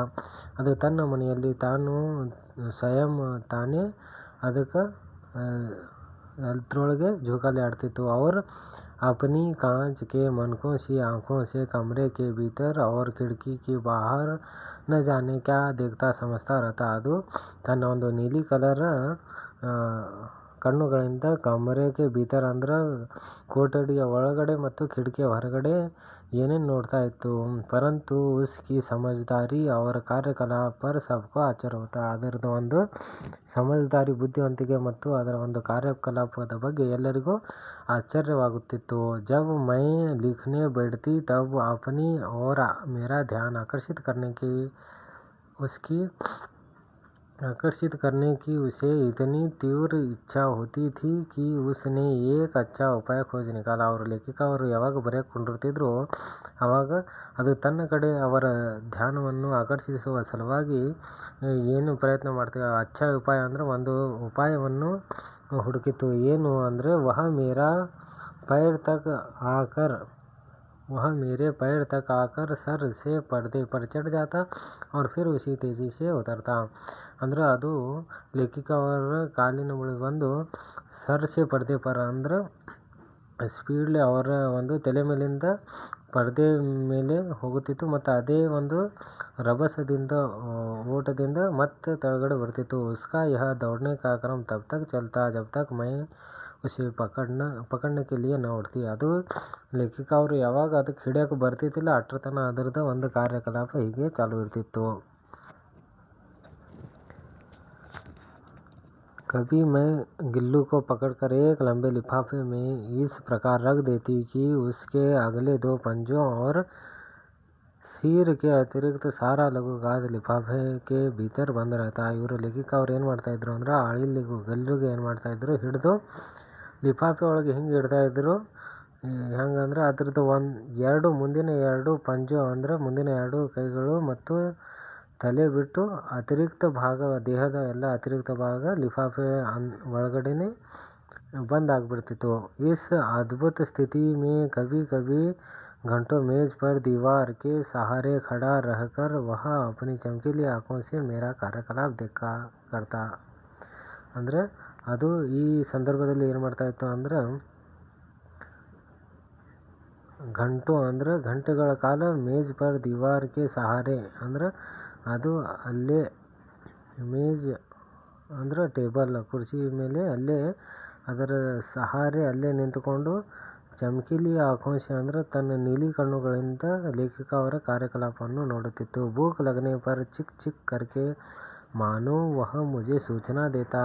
ಅದು ತನ್ನ ಮನೆಯಲ್ಲಿ ತಾನು ಸ್ವಯಂ ತಾನೇ ಅದಕ್ಕೆ ಅದ್ರೊಳಗೆ ಜೋಕಾಲಿ ಆಡ್ತಿತ್ತು. और अपनी कांच के मनकों सी आंखों से कमरे के भीतर और खिड़की के बाहर न जाने क्या देखता समझता रहता. ಅದು ತನ್ನ ಒಂದು ನೀಲಿ ಕಲರ್ ಕಣ್ಣುಗಳಿಂದ ಕಮರೆಗೆ ಭೀತರ ಅಂದ್ರೆ ಕೊಠಡಿಯ ಒಳಗಡೆ ಮತ್ತು ಕಿಟಕಿಯ ಹೊರಗಡೆ ಏನೇನು ನೋಡ್ತಾ ಇತ್ತು. ಪರಂತು ಉಸ್ಕಿ ಸಮಜ್ದಾರಿ ಅವರ ಕಾರ್ಯಕಲಾಪ ಪರ್ ಸಬ್ಕೋ ಆಶ್ಚರ್ಯ ಹೋತಾ. ಅದರದ್ದು ಒಂದು ಸಮಜ್ದಾರಿ ಬುದ್ಧಿವಂತಿಕೆ ಮತ್ತು ಅದರ ಒಂದು ಕಾರ್ಯಕಲಾಪದ ಬಗ್ಗೆ ಎಲ್ಲರಿಗೂ ಆಶ್ಚರ್ಯವಾಗುತ್ತಿತ್ತು. ಜಬ್ ಮೈ ಲಿಖನೆ बैठती तब अपनी ओर मेरा ध्यान आकर्षित करने की उसे इतनी तीव्र इच्छा होती थी कि उसने एक अच्छा उपाय खोज निकाला. ಅವರು ಲೇಖಕ ಅವರು ಯಾವಾಗ ಬರೆಯಕ್ಕೆ ಕುಂಡಿರ್ತಿದ್ರು ಆವಾಗ ಅದು ತನ್ನ ಕಡೆ ಅವರ ಧ್ಯಾನವನ್ನು ಆಕರ್ಷಿಸುವ ಸಲುವಾಗಿ ಏನು ಪ್ರಯತ್ನ ಮಾಡ್ತೀವಿ, ಅಚ್ಚ ಉಪಾಯ ಅಂದರೆ ಒಂದು ಉಪಾಯವನ್ನು ಹುಡುಕಿತು. ಏನು ಅಂದರೆ वह मेरे पैर तक आकर सर से पर्दे पर चढ़ जाता और फिर उसी तेजी से उतरता. ಅಂದ್ರೆ ಅದು ಲೇಖಕ ಅವರ ಕಾಲಿನ ಬಳಿ ಬಂದು ಸರ್ಸೆ ಪರ್ದೆ ಪರ ಅಂದ್ರೆ ಸ್ಪೀಡ್ಲಿ ಅವರ ಒಂದು ತಲೆ ಮೇಲಿಂದ ಪರ್ದೆ ಮೇಲೆ ಹೋಗುತ್ತಿತ್ತು ಮತ್ತು ಅದೇ ಒಂದು ರಭಸದಿಂದ ಓಟದಿಂದ ಮತ್ತೆ ತೆಳಗಡೆ ಬರ್ತಿತ್ತು. ಉಸ್ಕಾ ಯಹ ದೌಡ್ನೆ ಕಾ ಕ್ರಮ ತಬ್ ತಕ್ ಚಲ್ತಾ ಜಬ್ ತಕ್ ಮೈ ಉಸೆ ಪಕಡ್ನೆ ಕೆ ಲಿಯೆ ನ ಉಡ್ತಿ. ಅದು ಲೇಖಕ ಅವರು ಯಾವಾಗ ಅದಕ್ಕೆ ಹಿಡಿಯೋಕೆ ಬರ್ತಿದ್ದಿಲ್ಲ ಅಷ್ಟರತನ ಅದರದ್ದು ಒಂದು ಕಾರ್ಯಕಲಾಪ ಹೀಗೆ ಚಾಲು ಇರ್ತಿತ್ತು. कभी मैं गिल्लू को पकड़कर एक लंबे लिफाफे में इस प्रकार रख देती कि उसके अगले 2 पंजों और सिर के अतिरिक्त सारा लघु गाद लिफाफे के भीतर बंद रहता. ಇವರು ಲೇಖಕ ಅವ್ರು ಏನು ಮಾಡ್ತಾಯಿದ್ರು ಅಂದ್ರೆ ಗಲ್ಲುಗೆ ಏನು ಮಾಡ್ತಾಯಿದ್ರು, ಹಿಡಿದು ಲಿಫಾಫೆ ಒಳಗೆ ಹಿಂಗೆ ಇಡ್ತಾಯಿದ್ರು. ಹೆಂಗಂದ್ರೆ ಅದ್ರದ್ದು 2 ಮುಂದಿನ 2 ಪಂಜು ಅಂದರೆ ಮುಂದಿನ 2 ಕೈಗಳು ಮತ್ತು ತಲೆ ಬಿಟ್ಟು ಅತಿರಿಕ್ತ ಭಾಗ, ದೇಹದ ಎಲ್ಲ ಅತಿರಿಕ್ತ ಭಾಗ ಲಿಫಾಫೆ ಒಳಗಡೆನೆ ಬಂದ್ ಆಗಿಬಿಡ್ತಿತ್ತು. इस अद्भुत स्थिति में कभी कभी घंटों मेज पर दीवार के सहारे खड़ा रहकर वह अपनी चमकीली आंखों से मेरा ಕಾರ್ಯಕಲಾಪ देखा करता. ಅಂದರೆ ಅದು ಈ ಸಂದರ್ಭದಲ್ಲಿ ಏನು ಮಾಡ್ತಾಯಿತ್ತು ಅಂದ್ರೆ ಗಂಟೆಗಳ ಕಾಲ ಮೇಜ್ ಪರ್ ದೀವಾರ್ ಕೆ ಸಹಾರೆ ಅಂದ್ರೆ ಅದು ಅಲ್ಲೇ ಮೇಜ್ ಅಂದ್ರೆ ಟೇಬಲ್ ಕುರ್ಚಿ ಮೇಲೆ ಅಲ್ಲೇ ಅದರ ಸಹಾರೆ ಅಲ್ಲೇ ನಿಂತುಕೊಂಡು ಚಮಕೀಲಿ ಆಂಖೋಂಸೆ ಅಂದರೆ ತನ್ನ ನೀಲಿ ಕಣ್ಣುಗಳಿಂದ ಲೇಖಕ ಅವರ ಕಾರ್ಯಕಲಾಪವನ್ನು ನೋಡುತ್ತಿತ್ತು. ಭೂಕ್ ಲಗನೆ ಪರ್ ಚಿಕ್ ಚಿಕ್ ಕರ್ಕೆ ಮಾನೋ ವಹ ಮುಜೆ ಸೂಚನಾ ದೇತಾ.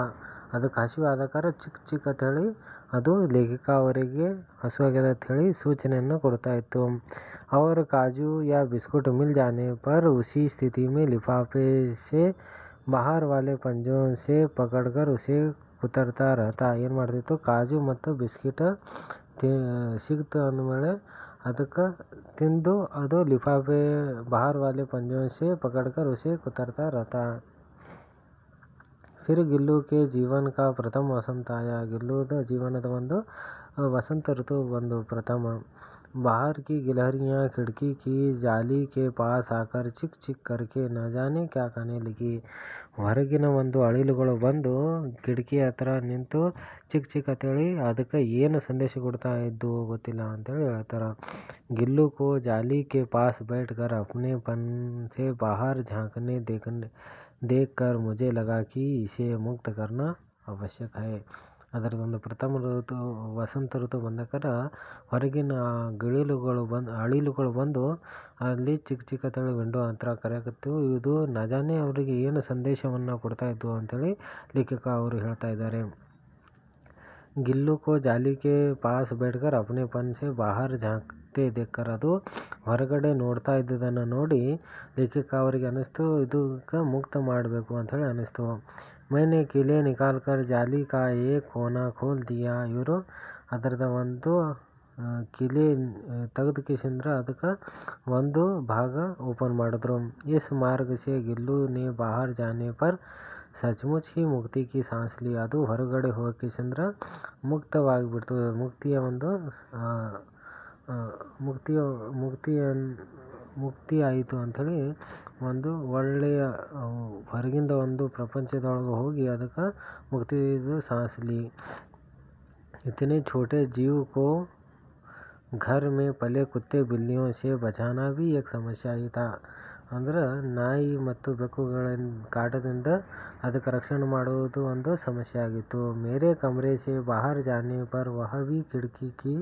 ಅದಕ್ಕೆ ಹಸಿವಾದ ಕಾರಣ ಚಿಕ್ ಚಿಕ್ ಅಂತ ಹೇಳಿ ಅದು ಲೇಖಕ ಅವರಿಗೆ ಹಸುವಾಗ್ಯದ ಅಂತ ಹೇಳಿ ಸೂಚನೆಯನ್ನು ಕೊಡ್ತಾ ಇತ್ತು. और काजू या बिस्कुट मिल जाने पर उसी स्थिति में लिफाफे से बाहर वाले पंजों से पकड़कर उसे कुतरता रहता. ಏನು ಮಾಡ್ತಿತ್ತು, ಕಾಜು ಮತ್ತು ಬಿಸ್ಕಿಟ್ ಸಿಕ್ತು ಅಂದಮೇಲೆ ಅದಕ್ಕೆ ತಿಂದು ಅದು ಲಿಫಾಫೆ बाहर वाले पंजों से पकड़कर उसे कुतरता रहता. फिर गिल्लू के जीवन का प्रथम वसंत आया. ಗಿಲ್ಲುದ ಜೀವನದ ಒಂದು ವಸಂತ ಋತು ಒಂದು ಪ್ರಥಮ. बाहर की गिलहरियाँ खिड़की की जाली के पास आकर ಚಿಕ್ ಚಿಕ್ करके न जाने क्या कहने लगी. ಹೊರಗಿನ ಒಂದು ಅಳಿಲುಗಳು ಬಂದು ಕಿಟಕಿ ಹತ್ರ ನಿಂತು ಚಿಕ್ ಚಿಕ್ ಅಂತೇಳಿ ಅದಕ್ಕೆ ಏನು ಸಂದೇಶ ಕೊಡ್ತಾ ಇದ್ದು ಗೊತ್ತಿಲ್ಲ ಅಂತೇಳಿ ಹೇಳ್ತಾರೆ. गिल्लू को जाली के पास बैठकर अपने पन से बाहर झांकने देख कर मुझे लगा कि इसे मुक्त करना आवश्यक है. ಅದರದೊಂದು ಪ್ರಥಮ ಋತು ವಸಂತ ಋತು ಬಂದಕರ ಹೊರಗಿನ ಅಳಿಲುಗಳು ಬಂದು ಅಲ್ಲಿ ಚಿಕ್ಕ ಚಿಕ್ಕ ಅಂತೇಳಿ ವಿಂಡೋ ಹತ್ರ ಕರೆಯಕತ್ತು. ಇದು ನಜಾನೆ ಅವರಿಗೆ ಏನು ಸಂದೇಶವನ್ನು ಕೊಡ್ತಾ ಇದ್ವು ಅಂತೇಳಿ ಲೇಖಕ ಅವರು ಹೇಳ್ತಾ ಇದ್ದಾರೆ. गिल्लू को जाली के पास बैठकर अपने पन से बाहर झांकते देखकर ಅದು ಹೊರಗಡೆ ನೋಡ್ತಾ ಇದ್ದುದನ್ನು ನೋಡಿ ಲೇಖಕ ಅವರಿಗೆ ಅನ್ನಿಸ್ತು ಇದಕ್ಕೆ ಮುಕ್ತ ಮಾಡಬೇಕು ಅಂಥೇಳಿ ಅನ್ನಿಸ್ತು. मैंने कीले निकाल कर जाली का एक कोना खोल दिया. ಇವರು ಅದರದ ಒಂದು ಕಿಲೆ ತೆಗೆದು ಕಿಸಿಂದ್ರ ಅದಕ್ಕೆ ಒಂದು ಭಾಗ ಓಪನ್ ಮಾಡಿದ್ರು. इस मार्ग से गिल्लू ने बाहर जाने पर ಸಚ್ಮುಚ್ ಹಿ ಮುಕ್ತಿ ಕಿ ಸಾನ್ಸ್ ಲಿ. ಅದು ಹೊರಗಡೆ ಹೋಗಿಸಿಂದ್ರ ಮುಕ್ತವಾಗಿಬಿಡ್ತು. ಮುಕ್ತಿ ಆಯಿತು ಅಂಥೇಳಿ ಒಂದು ಒಳ್ಳೆಯ ಹೊರಗಿಂದ ಒಂದು ಪ್ರಪಂಚದೊಳಗೆ ಹೋಗಿ ಅದಕ್ಕೆ ಮುಕ್ತಿದು ಸಾನ್ಸ್ ಲಿ. इतने छोटे जीव को घर में पले कुत्ते बिल्लियों से बचाना भी एक समस्या ही था. ಅಂದ್ರೆ ನಾಯಿ ಮತ್ತು ಬೆಕ್ಕುಗಳ ಕಾಟದಿಂದ ಅದಕ್ಕೆ ರಕ್ಷಣೆ ಮಾಡುವುದು ಒಂದು ಸಮಸ್ಯೆ ಆಗಿತ್ತು. मेरे कमरे से बाहर जाने पर वह भी खिड़की की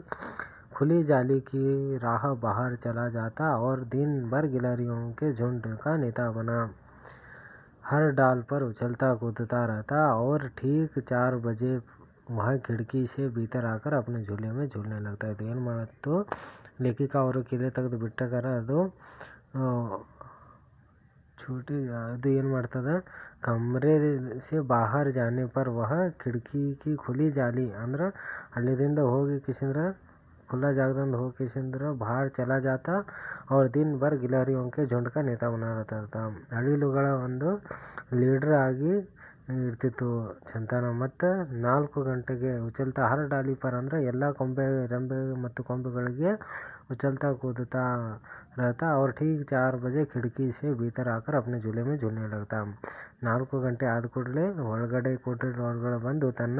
खुली जाली की राह बाहर चला जाता और दिन भर गिलहरियों के झुंड का नेता बना. हर डाल पर उछलता कूदता रहता और ठीक 4 बजे वह खिड़की से भीतर आकर अपने झूले में झूलने लगता है. ಏನು ಮಾಡಿತ್ತು ಲೇಖಕ ಅವರು ಕಿಲೆ ತೆಗೆದು ಬಿಟ್ಟಕರ ಅದು ಅದು ಏನು ಮಾಡ್ತದೆ ಕಮ್ರೆ ಸೆ ಬಾಹರ್ ಜಾನೆ ಪರ್ ವಹ ಖಿಡ್ಕಿ ಕಿ ಖುಲಿ ಜಾಲಿ ಅಂದ್ರೆ ಅಲ್ಲಿದಿಂದ ಹೋಗಿ ಕಿಸಿಂದ್ರ ಖುಲ್ಲಾ ಜಾಗದಿಂದ ಹೋಗಿ ಕಿಸಿಂದ್ರ ಬಾಹರ್ ಚಲಾ ಜಾತ ಅವ್ರ ದಿನ ಬರ್ ಗಿಲಹರಿಯೋಂ ಕೆ ಝುಂಡ್ ಕಾ ನೇತಾ ಬನಾ रहता. ಅಳಿಲುಗಳ ಒಂದು ಲೀಡರ್ ಆಗಿ ಇರ್ತಿತ್ತು ಚಂತನ. ಮತ್ತು 4 ಗಂಟೆಗೆ ಉಚಲ್ತಾ ಹರ್ ಡಾಲಿ ಪರ್ ಅಂದರೆ ಎಲ್ಲ ರೆಂಬೆ ಮತ್ತು ಕೊಂಬೆಗಳಿಗೆ उछलता कूदता रहता और ठीक 4 बजे खिड़की से भीतर आकर अपने झूले में झूलने लगता. 4 ಗಂಟೆ ಆದ ಕೂಡಲೇ ಒಳಗಡೆ ಕೋಟೆ ಒಳಗಡೆ ಬಂದು ತನ್ನ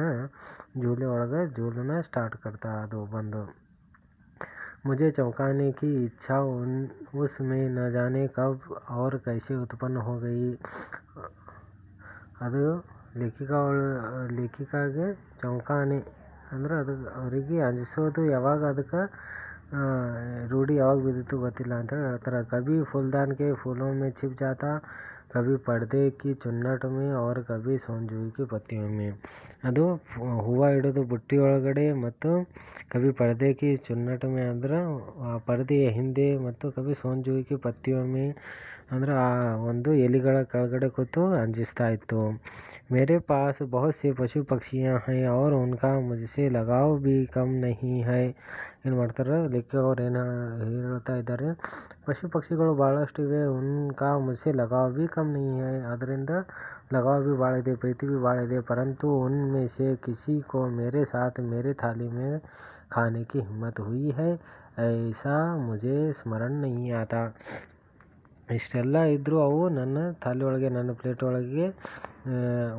झूले ಒಳಗೆ झूलना स्टार्ट करता. ಅದು ಬಂದು मुझे चौंकाने की इच्छा उसमें न जाने कब और कैसे उत्पन्न हो गई. ಅದು ಲೇಖಿಕಾಗೆ ಚೌಕಾನೆ ಅಂದ್ರೆ ಅದು ಅವರಿಗೆ ಅಂಜಿಸೋದು ಯಾವಾಗ ಅದಕ್ಕೆ ರೂಢಿ ಯಾವಾಗ ಬಿದ್ದಿತ್ತು ಗೊತ್ತಿಲ್ಲ ಅಂತೇಳಿ ಹೇಳ್ತಾರೆ. ಕಭಿ फूलदान के फूलों में छिप जाता, कभी पर्दे की चुन्नट में और कभी सोनजूई की पत्तियों में. ಅದು ಹೂವು ಹಿಡಿದು ಬುಟ್ಟಿ ಒಳಗಡೆ ಮತ್ತು ಕವಿ ಪರ್ದೆ ಕಿ ಚುನ್ನಟ್ ಮೇ ಅಂದ್ರೆ ಆ ಪರ್ದೆಯ ಹಿಂದೆ ಮತ್ತು ಕವಿ ಸೋನ್ಜೂಯಿ ಕಿ ಪತ್ತಿಯೊಮ್ಮೆ ಅಂದ್ರೆ ಆ ಒಂದು ಎಲೆಗಳ ಕೆಳಗಡೆ ಕೂತು ಅಂಜಿಸ್ತಾ ಇತ್ತು. मेरे पास बहुत से पशु पक्षियाँ हैं और उनका मुझसे लगाव भी कम नहीं है. ಏನು ಮಾಡ್ತಾರೆ ಲೇಖಕ ಅವ್ರು ಏನು ಹೇಳ್ತಾ ಇದ್ದಾರೆ, ಪಶು ಪಕ್ಷಿಗಳು ಭಾಳಷ್ಟು ಇವೆ, ಉನ್ಕಾ ಮುझसे लगाव भी कम नहीं है, ಅದರಿಂದ लगाव भी ಭಾಳ ಇದೆ, ಪ್ರೀತಿ भी ಭಾಳ ಇದೆ. परंतु उनमें से किसी को मेरे साथ मेरे थाली में खाने की हिम्मत हुई है ऐसा मुझे स्मरण नहीं आता. ಇಷ್ಟೆಲ್ಲ ಇದ್ದರೂ ಅವು ನನ್ನ ಥಾಲಿ ಒಳಗೆ ನನ್ನ ಪ್ಲೇಟ್ ಒಳಗೆ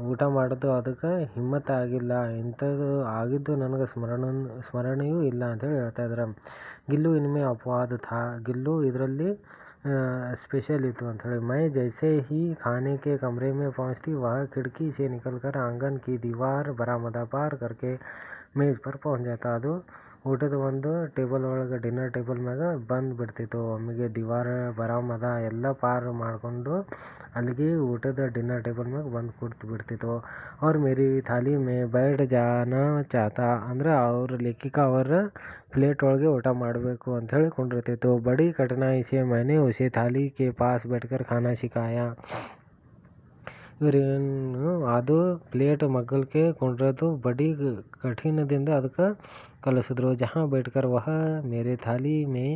ಊಟ ಮಾಡೋದು ಅದಕ್ಕೆ ಹಿಮ್ಮತ್ತು ಆಗಿಲ್ಲ, ಇಂಥದ್ದು ಆಗಿದ್ದು ನನಗೆ ಸ್ಮರಣೆಯೂ ಇಲ್ಲ ಅಂತೇಳಿ ಹೇಳ್ತಾ ಇದ್ದಾರೆ. ಗಿಲ್ಲು ಇನ್ಮೆ ಅಪವಾದ ಥಾ, ಗಿಲ್ಲು ಇದರಲ್ಲಿ ಸ್ಪೆಷಲ್ ಇತ್ತು ಅಂಥೇಳಿ. ಮೈ ಜೈಸೆ ಹಿ ಖಾನೆ ಕೆ ಕಮರೆ ಮೇ ಪಹುಂಚತಿ ವಹ ಖಿಡ್ಕಿ ಸೆ ನಿಕಲ್ ಕರ್ ಆಂಗನ್ ಕಿ ದೀವಾರ್ ಬರಾಮದ ಪಾರ್ ಕರ್ಕೆ ಮೇಜ್ ಪರ್ ಪਹੁಂಚ ಜಾತ. ಅದು ಊಟದ ಒಂದು ಟೇಬಲ್ ಒಳಗೆ ಡಿನ್ನರ್ ಟೇಬಲ್ ಮ್ಯಾಗ ಬಂದು ಬಿಡ್ತಿತ್ತು. ಒಮ್ಮೆಗೆ ದಿವಾರ ಬರಾಮದ ಎಲ್ಲ ಪಾರು ಮಾಡಿಕೊಂಡು ಅಲ್ಲಿಗೆ ಊಟದ ಡಿನ್ನರ್ ಟೇಬಲ್ ಮ್ಯಾಗ ಬಂದು ಕೂತು ಬಿಡ್ತಿತ್ತು. ಅವ್ರ ಮೇರಿ ಥಾಲಿ ಮೇ बैठ जाना चाहता ಅಂದ್ರೆ ಅವ್ರ ಲೇಖಿಕ ಅವರ ಪ್ಲೇಟ್ ಒಳಗೆ ಊಟ ಮಾಡಬೇಕು ಅಂಥೇಳಿ ಕೊಂಡಿರ್ತಿತ್ತು. ಬಡಿ ಕಠಿನಾಯಿ ಸೆ मैंने उसे थाली के पास बैठकर खाना सिखाया. ಇವರೇನು ಅದು ಪ್ಲೇಟ್ ಮಗ್ಗಲ್ಕೆ ಕೊಂಡಿರೋದು ಬಡಿ ಕಠಿಣದಿಂದ ಅದಕ್ಕೆ ಕಲಿಸಿದ್ರು. ಜहाँ बैठकर वह मेरे थाली में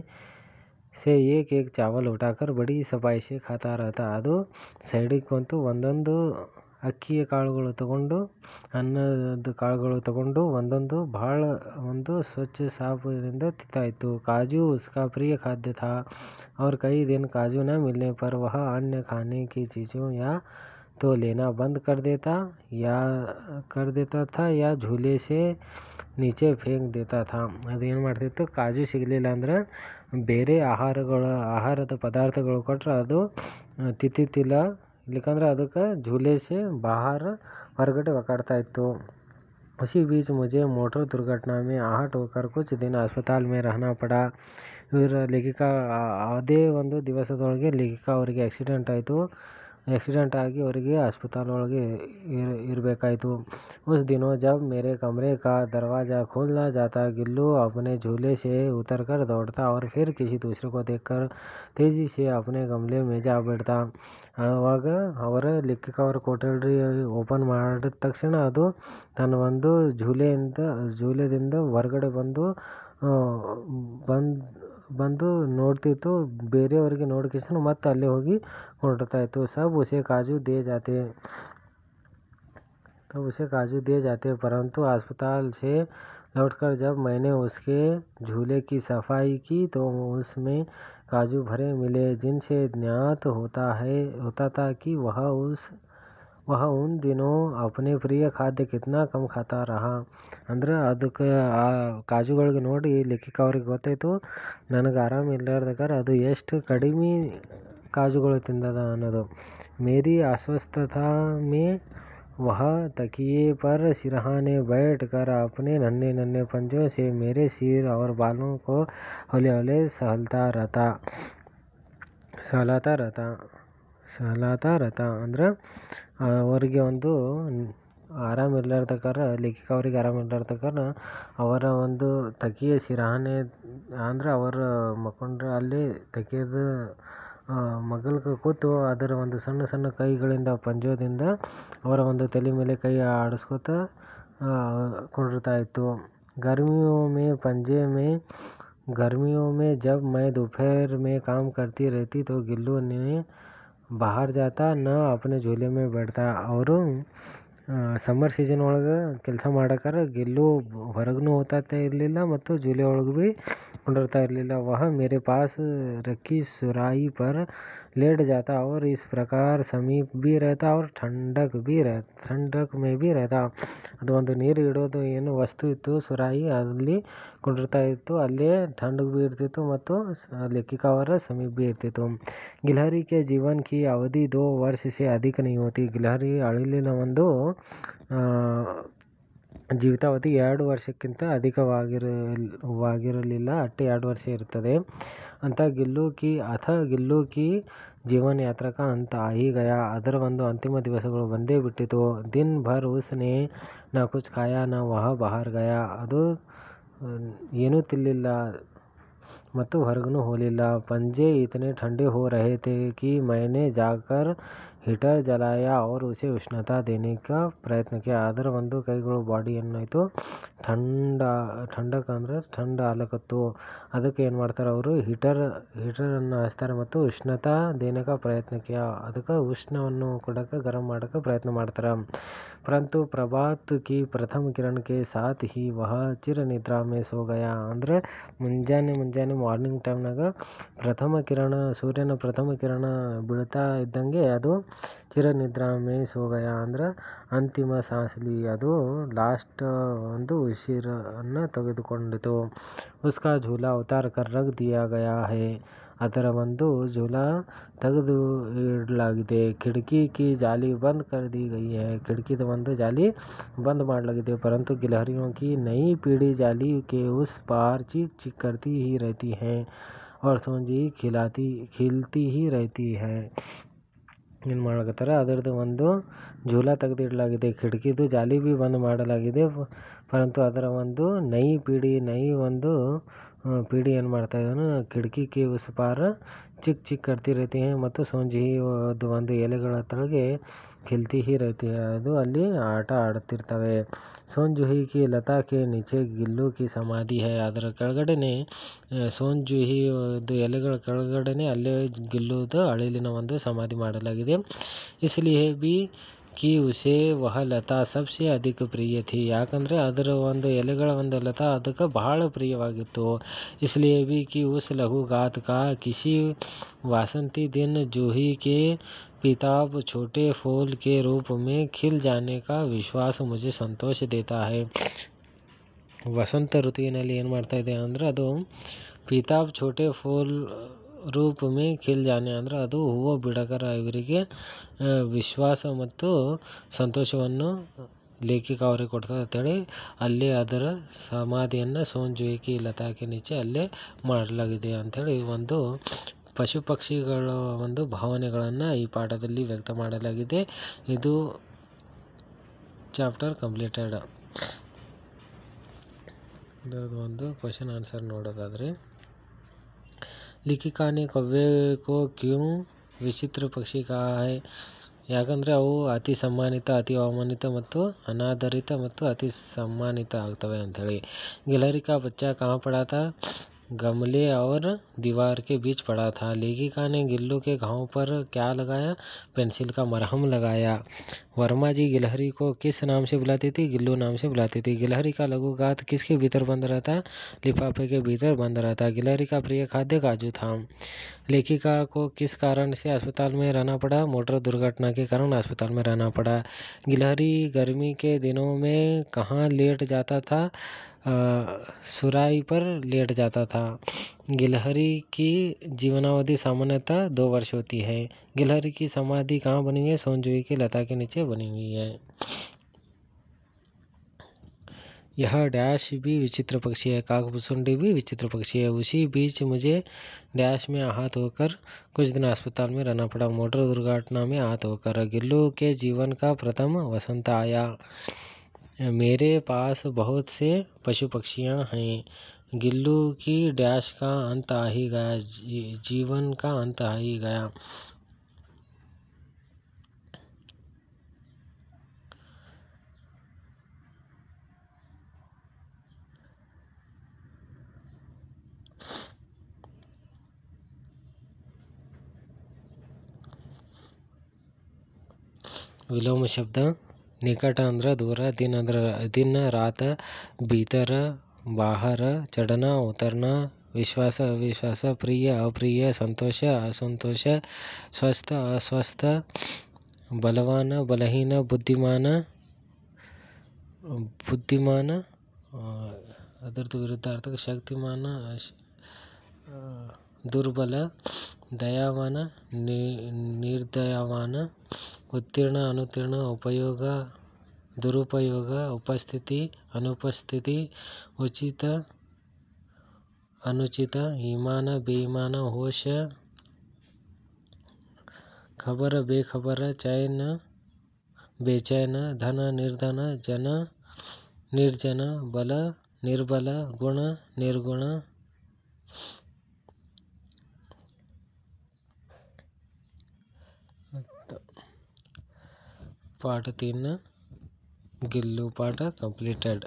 से एक एक चावल उठाकर बड़ी सफाई से खाता रहता. ಅದು ಸೈಡಿಗೆ ಕುಂತು ಒಂದೊಂದು ಅಕ್ಕಿಯ ಕಾಳುಗಳು ತಗೊಂಡು ಅನ್ನದ ಕಾಳುಗಳು ತಗೊಂಡು ಒಂದೊಂದು ಭಾಳ ಒಂದು ಸ್ವಚ್ಛ साफದಿಂದ ತಿಂತಾಯಿತ್ತು। काजू उसका प्रिय खाद्य था और कई दिन काजू न मिलने पर वह अन्य खाने की चीज़ों या तो लेना बंद कर देता था या झूले से नीचे फेंक देता था। ಅದು ಏನು ಮಾಡ್ತಿತ್ತು, ಕಾಜು ಸಿಗಲಿಲ್ಲ ಅಂದರೆ ಬೇರೆ ಆಹಾರದ ಪದಾರ್ಥಗಳು ಕೊಟ್ಟರೆ ಅದು ತಿಂತಿತ್ತಿಲ್ಲ, ಇಲ್ಲಕಂದ್ರೆ ಅದಕ್ಕೆ झूले से बाहर ಹೊರಗಡೆ ಒಕಾಡ್ತಾ ಇತ್ತು। उसी बीच मुझे मोटर दुर्घटना में आहट होकर कुछ दिन अस्पताल में रहना पड़ा। ಇವರ ಲೇಖಿಕಾ ಅದೇ ಒಂದು ದಿವಸದೊಳಗೆ ಲೇಖಿಕಾ ಅವರಿಗೆ एक्सीडेंट आगी ಅವರಿಗೆ अस्पताल ಒಳಗೆ ಇರಬೇಕಾಯಿತು। उस दिनों जब मेरे कमरे का दरवाज़ा खोल न जाता, गिल्लू अपने झूले से उतरकर दौड़ता और फिर किसी दूसरे को देखकर तेज़ी से अपने गमले में जा बैठता। ಆವಾಗ ಅವರ ಲೇಖಿಕಾ ಅವರ ಕೊಠಡಿ ಓಪನ್ ಮಾಡಿದ ತಕ್ಷಣ ಅದು ತನ್ನ ಒಂದು ಝೂಲೆದಿಂದ ಹೊರಗಡೆ ಬಂದು ನೋಡ್ತಿತ್ತು, ಬೇರೆಯವರಿಗೆ ನೋಡ್ಕಿಸ್ಕೊಂಡು ಮತ್ತೆ ಅಲ್ಲೇ ಹೋಗಿ ಹೊರಡ್ತಾ ಇತ್ತು। सब उसे काजू दे जाते परंतु अस्पताल से लौटकर जब मैंने उसके झूले की सफाई की तो उसमें काजू भरे मिले, जिनसे ज्ञात होता था कि वह उन दिनों अपने प्रिय खाद्य कितना कम खाता रहा। ಅಂದ್ರೆ ಅದಕ್ಕೆ ಆ ಕಾಜುಗಳಿಗೆ ನೋಡಿ ಲೇಖಿಕ ಅವ್ರಿಗೆ ಗೊತ್ತಾಯಿತು, ನನಗೆ ಆರಾಮ ಇಲ್ಲದಾರ ಅದು ಎಷ್ಟು ಕಡಿಮೆ ಕಾಜುಗಳು ತಿಂದದ ಅನ್ನೋದು। मेरी अस्वस्थता में वह तकिए पर सिरहाने बैठ कर अपने नन्हे पंजों से मेरे सिर और बालों को हौले सहलाता रहता। ಅಂದ್ರೆ ಅವರಿಗೆ ಒಂದು ಆರಾಮಿರ್ಲಾರ್ದಕ್ಕಾರ, ಲೇಖಿಕ ಅವರಿಗೆ ಆರಾಮಿರ್ಲಾರ್ದಕ್ಕಾರ ಅವರ ಒಂದು ತಕಿಯ ಸಿರಹಾನೆ ಅಂದ್ರೆ ಅವರ ಮಕ್ಕೊಂಡ್ರೆ ಅಲ್ಲಿ ತಕಿಯದ ಮಗಲ್ಗೆ ಕೂತು ಅದರ ಒಂದು ಸಣ್ಣ ಕೈಗಳಿಂದ ಪಂಜೋದಿಂದ ಅವರ ಒಂದು ತಲೆ ಮೇಲೆ ಕೈ ಆಡಿಸ್ಕೊತ ಕೊಂಡಿರ್ತಾ ಇತ್ತು। गर्मियों में जब मैं दोपहर में काम करती रहती तो गिल्लू ने बाहर जाता, न अपने झूले में बैठता। ಅವರು ಸಮ್ಮರ್ ಸೀಸನ್ ಒಳಗೆ ಕೆಲಸ ಮಾಡಕ್ಕಾರ ಗಿಲ್ಲು ಹೊರಗೂ ಹೋಗ್ತಾ ಇರಲಿಲ್ಲ ಮತ್ತು झूले ಒಳಗೆ भी ಕುಂಡಿರ್ತಾ ಇರಲಿಲ್ಲ। वह मेरे पास रखी सुराही पर लेट जाता और इस प्रकार समीप भी रहता और ठंडक में भी रहता। ಅದು ಒಂದು ನೀರು ಇಡೋದು ಏನು ವಸ್ತು ಇತ್ತು, ಸುರಾಯಿ, ಅಲ್ಲಿ ಕುಂಡಿರ್ತಾ ಇತ್ತು, ಅಲ್ಲೇ ठंडक भी ಇರ್ತಿತ್ತು ಮತ್ತು ಲೇಖಿಕಾ ಅವರ ಸಮೀಪ भी ಇರ್ತಿತ್ತು। गिलहरी के जीवन की अवधि 2 वर्ष से अधिक नहीं होती। ಗಿಲಹರಿ ಅಳಿಲಿನ ಒಂದು ಜೀವಿತಾವಧಿ 2 ವರ್ಷಕ್ಕಿಂತ ಅಧಿಕವಾಗಿರಲಿಲ್ಲ, ಅಟ್ಟೆ 2 ವರ್ಷ ಇರ್ತದೆ ಅಂತ। ಗಿಲ್ಲು ಕಿ ಜೀವನ ಯಾತ್ರಾ ಕಾ ಅಂತ ಆಹಿ ಗಯಾ, ಅದರ ಒಂದು ಅಂತಿಮ ದಿವಸಗಳು ಬಂದೇ ಬಿಟ್ಟಿತು। ದಿನ ಭರ್ ಉಸ್ನೆ ನ ಕುಚ್ ಖಾಯಾ ನ ವಹ ಬಾಹರ್ ಗಯಾ, ಅದು ಏನೂ ತಿನ್ನಲಿಲ್ಲ ಮತ್ತು ಹೊರಗೂ ಹೋಗಲಿಲ್ಲ। पंजे इतने ठंडे हो रहे थे कि मैंने जाकर हीटर जलाया और उसे उष्णता देने का प्रयत्न किया। ಅದರ ಒಂದು ಕೈಗಳು ಬಾಡಿ ಏನಾಯಿತು, ठंडक ಅಂದರೆ ठंड ಆಲಕತ್ತು, ಅದಕ್ಕೆ ಏನು ಮಾಡ್ತಾರೆ ಅವರು ಹೀಟರನ್ನು ಹಚ್ತಾರೆ ಮತ್ತು ಉಷ್ಣತಾ ದೇನೆಕ ಪ್ರಯತ್ನ किया, ಅದಕ್ಕೆ ಉಷ್ಣವನ್ನು ಕೊಡೋಕೆ ಗರಂ ಮಾಡೋಕ್ಕೆ ಪ್ರಯತ್ನ ಮಾಡ್ತಾರೆ। परंतु प्रभात की प्रथम किरण के साथ ही वह चिर निद्रा में सो गया। ಅಂದರೆ ಮುಂಜಾನೆ ಮಾರ್ನಿಂಗ್ ಟೈಮ್ನಾಗ ಸೂರ್ಯನ ಪ್ರಥಮ ಕಿರಣ ಬೀಳ್ತಾ ಇದ್ದಂಗೆ ಅದು ಚಿರ ನಿದ್ರಾ ಮೇ ಸೋ ಗಯಾ ಅಂದರೆ ಅಂತಿಮ ಸಾಸ್ಲಿ, ಅದು ಲಾಸ್ಟ್ ಒಂದು ಉಸಿರನ್ನು ತೆಗೆದುಕೊಂಡಿತು। ಉಸ್ಕಾ ಝೂಲಾ ಉತಾರ್ ಕರ್ ರಖ್ ದಿಯಾ ಗಯಾ ಹೈ, ಅದರ ಒಂದು ಝೂಲಾ ತೆಗೆದು ಇಡಲಾಗಿದೆ। ಖಿಡ್ಕಿ ಕಿ ಜಾಲಿ ಬಂದ್ ಕರ್ ದಿ ಗई है, खिड़की ಒಂದು ಜಾಲಿ ಬಂದ್ ಮಾಡಲಾಗಿದೆ। परंतु गिलहरियों की नई पीढ़ी जाली के उस पार चीख करती ही रहती है और सोंजी खिलती ही रहती है। ಏನು ಮಾಡಕತ್ತಾರೆ, ಅದರದ್ದು ಒಂದು ಝೂಲಾ ತೆಗೆದಿಡಲಾಗಿದೆ, ಕಿಟಕಿದು ಜಾಲಿ भी ಬಂದ್ ಮಾಡಲಾಗಿದೆ। ಪರಂತು ಅದರ ಒಂದು ಪೀಡಿ ಏನು ಮಾಡ್ತಾ ಇದ್ದಾನೆ, ಕಿಟಕಿ ಉಸ್ ಪಾರ ಚಿಕ್ ಕಟ್ತಿ रहती है ಮತ್ತು ಸೋಂಜಿ ಒಂದು ಎಲೆಗಳ ತಳಗೆ ಖಿಲ್ತಿ ಹಿ रहती है, ಅದು ಅಲ್ಲಿ ಆಟ ಆಡುತ್ತಿರ್ತವೆ। ಸೋಂಜುಹಿ ಕಿ ಲತಾ ಕೆ ನೀಚೆ ಗಿಲ್ಲು ಕಿ ಸಮಾಧಿ ಹೈ, ಅದರ ಕೆಳಗಡೆನೆ ಸೋಂಜುಹಿ ಎಲೆಗಳ ಕೆಳಗಡೆನೆ ಅಲ್ಲೇ ಗಿಲ್ಲುದ ಅಳಿಲಿನ ಒಂದು ಸಮಾಧಿ ಮಾಡಲಾಗಿದೆ। इसलिए भी कि उसे वह लता सबसे अधिक प्रिय थी, ಯಾಕಂದರೆ ಅದರ ಒಂದು ಎಲೆಗಳ ಒಂದು ಲತಾ ಅದಕ್ಕೆ ಬಹಳ ಪ್ರಿಯವಾಗಿತ್ತು. इसलिए भी कि उस लघु गात का किसी वासंती दिन जूही के पीताब छोटे फूल के रूप में खिल जाने का विश्वास मुझे संतोष देता है. ವಸಂತ ಋತುವಿನಲ್ಲಿ ಏನು ಮಾಡ್ತಾ ಇದೆ ಅಂದರೆ ಅದು ಪೀತಾಬ್ ಛೋಟೆ ಫೂಲ್ ರೂಪ್ ಮೇ ಖಿಲ್ ಜಾನೆ ಅಂದರೆ ಅದು ಹೂವು ಬಿಡಗರ ಇವರಿಗೆ ವಿಶ್ವಾಸ ಮತ್ತು ಸಂತೋಷವನ್ನು ಲೇಖಿಕ ಅವರಿಗೆ ಕೊಡ್ತದೆ ಅಂತೇಳಿ ಅಲ್ಲಿ ಅದರ ಸಮಾಧಿಯನ್ನು ಸೋಂಜುವಿಕೆ ಲತಾಕೆ ನೀಚೆ ಅಲ್ಲೇ ಮಾಡಲಾಗಿದೆ ಅಂಥೇಳಿ ಒಂದು ಪಶು ಪಕ್ಷಿಗಳ ಒಂದು ಭಾವನೆಗಳನ್ನು ಈ ಪಾಠದಲ್ಲಿ ವ್ಯಕ್ತ ಮಾಡಲಾಗಿದೆ. ಇದು ಚಾಪ್ಟರ್ ಕಂಪ್ಲೀಟೆಡ್. ಇದರದ್ದು ಒಂದು ಕ್ವೆಶನ್ ಆನ್ಸರ್ ನೋಡೋದಾದರೆ, लेखिका ने कव्वे को क्यों ವಿಚಿತ್ರ ಪಕ್ಷಿ ಕಹಾ ಹೈ, ಯಾಕಂದರೆ ಅವು ಅತಿ ಸಮ್ಮಾನಿತ, ಅತಿ ಅವಮಾನಿತ ಮತ್ತು ಅನಾದರಿತ ಮತ್ತು ಅತಿ ಸಮ್ಮಾನಿತ ಆಗ್ತವೆ ಅಂಥೇಳಿ. गिलहरी का बच्चा कहाँ पड़ा था, गमले और दीवार के बीच पड़ा था. लेखिका ने गिल्लू के घाव पर क्या लगाया, पेंसिल का मरहम लगाया. वर्मा जी गिलहरी को किस नाम से बुलाती थी, गिल्लू नाम से बुलाती थी. गिलहरी का लघु गात किसके भीतर बंद रहता, लिफाफे के भीतर बंद रहता. गिलहरी का प्रिय खाद्य काजू था. लेखिका को किस कारण से अस्पताल में रहना पड़ा, मोटर दुर्घटना के कारण अस्पताल में रहना पड़ा. गिलहरी गर्मी के दिनों में कहाँ लेट जाता था, सुराही पर लेट जाता था. गिलहरी की जीवनावधि सामान्यतः 2 वर्ष होती है. गिलहरी की समाधि कहाँ बनी हुई है, सोनजुई की लता के नीचे बनी हुई है. यह डैश भी विचित्र पक्षी है, काकभुसुंडी भी विचित्र पक्षी है. उसी बीच मुझे डैश में आहत होकर कुछ दिन अस्पताल में रहना पड़ा, मोटर दुर्घटना में आहत होकर. गिल्लू के जीवन का प्रथम वसंत आया. मेरे पास बहुत से पशु पक्षियाँ हैं. गिल्लू की डैश का अंत आ ही गया, जीवन का अंत आ ही गया. ವಿಲೋಮ ಶಬ್ದ. ನಿಕಟ ಅಂದ್ರೆ ದೂರ, ದಿನ ಅಂದ್ರೆ ದಿನ, ರಾತ, ಭೀತರ, ಬಾಹರ, ಚಢನ, ಉತರನ, ವಿಶ್ವಾಸ, ಅವಿಶ್ವಾಸ, ಪ್ರಿಯ, ಅಪ್ರಿಯ, ಸಂತೋಷ, ಅಸಂತೋಷ, ಸ್ವಸ್ಥ, ಅಸ್ವಸ್ಥ, ಬಲವಾನ, ಬಲಹೀನ, ಬುದ್ಧಿಮಾನ, ಅದರದ್ದು ವಿರುದ್ಧಾರ್ಥಕ ಶಕ್ತಿಮಾನ, ದುರ್ಬಲ, ದಯಾವಾನ, ನಿರ್ದಯವಾನ, ಉತ್ತೀರ್ಣ, ಅನುತ್ತೀರ್ಣ, ಉಪಯೋಗ, ದುರುಪಯೋಗ, ಉಪಸ್ಥಿತಿ, ಅನುಪಸ್ಥಿತಿ, ಉಚಿತ, ಅನುಚಿತ, ಈಮಾನ, ಬೇಯಿಮಾನ, ಹೋಶ, ಖಬರ, ಬೇಖಬರ, ಚೈನ, ಬೇಚೈನ, ಧನ, ನಿರ್ಧನ, ಜನ, ನಿರ್ಜನ, ಬಲ, ನಿರ್ಬಲ, ಗುಣ, ನಿರ್ಗುಣ. Part 3 Gillu part completed.